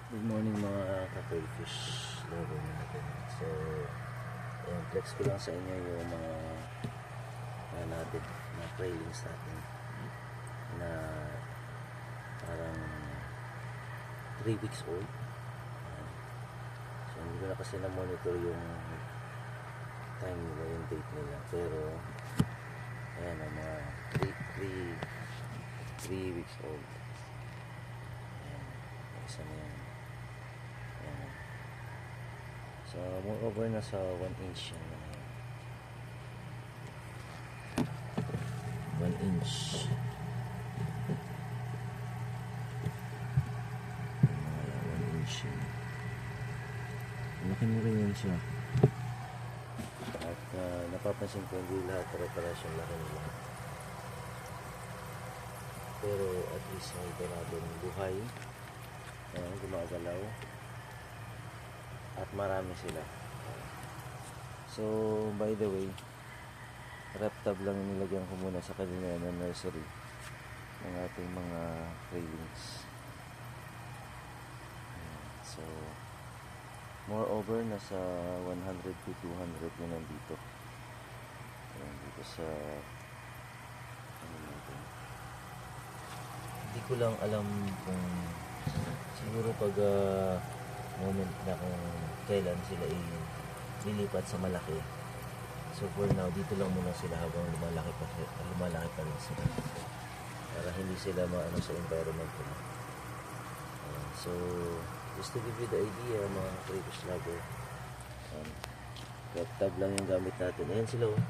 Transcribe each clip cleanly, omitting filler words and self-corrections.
Good morning mga ka-crayfish lover natin. So, ayan, flex ko lang sa inyo yung mga natin na craylings natin na parang 3 weeks old. Ayan. So, hindi ko na kasi na-monitor yung time nila, yung date nila. Pero, ayan, mga 3 weeks old. Ayan, isa na yan. Ayan. So, moreover na sa 1 inch yan. 1 inch. Ayan, 1 inch yan. Laki na rin yan siya. At napapansin ko hindi lahat pare-pares yung laki nila. Pero at least nakita natin buhay. Ayan, gumagalaw. At marami sila. So, by the way, reptab lang nilagyan ko muna sa kanila na nursery ng ating mga craylings. So, moreover, nasa 100 to 200 na nandito. Ayan, dito sa ano natin. Hindi ko lang alam kung siguro pag moment na kung kailan sila lilipat sa malaki. So for now, dito lang muna sila habang lumalaki pa rin sila. Para hindi sila maano sa environment nila. So, just to give you the idea, mga crayfish lover, tab lang yung gamit natin. Ayan sila, oh.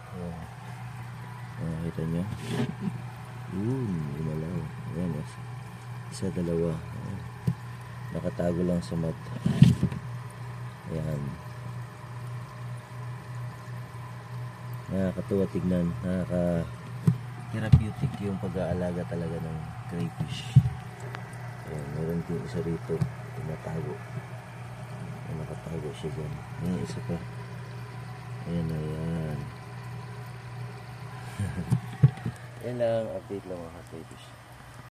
Nakita nyo? Lumalaw. Ayan, isa, dalawa. Ayan. Nakatago lang sa mat. Ayan. Nakakatuwa tignan. Nakaka-therapeutic yung pag-aalaga talaga ng crayfish. Ayan, meron din isa rito. Natago. Nakatago siya dyan. Ayan, isa pa. Ayan, ayan. Yan lang, update lang mga crayfish.